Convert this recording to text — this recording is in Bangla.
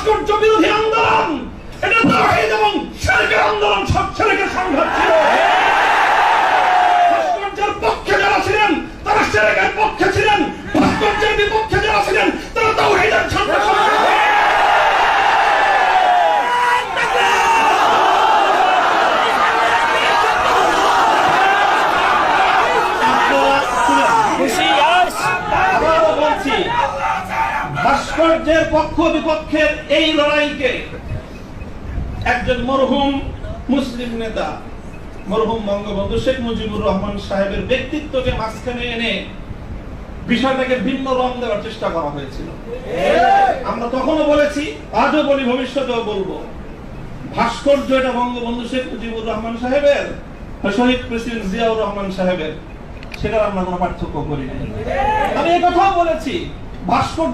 ভাস্কর্য বিরোধী আন্দোলন, এটা তাওহীদ এবং শিরকের আন্দোলন, সব শিরকের সংঘাত ছিল। ভাস্কর্যের পক্ষে যারা ছিলেন তারা শিরকের পক্ষে ছিলেন, ভাস্কর্যের বিপক্ষে যারা ছিলেন তারা তাওহীদের ঝান্ডা ভাস্কর্যের পক্ষ বিপক্ষের এই লড়াইকে একজন মরহুম মুসলিম নেতা, মরহুম বঙ্গবন্ধু শেখ মুজিবুর রহমান সাহেবের ব্যক্তিত্বকে মাঝখানে এনে বিষয়টাকে ভিন্ন রং দেওয়ার চেষ্টা করা হয়েছিল। আমরা তখনও বলেছি, আজও বলি, ভবিষ্যতেও বলবো, ভাস্কর্য এটা বঙ্গবন্ধু শেখ মুজিবুর রহমান সাহেবের, শহীদ প্রেসিডেন্ট জিয়াউর রহমান সাহেবের, সেটা আমরা কোনো পার্থক্য করি না। আমি এই কথাও বলেছি, ভাস্কর্য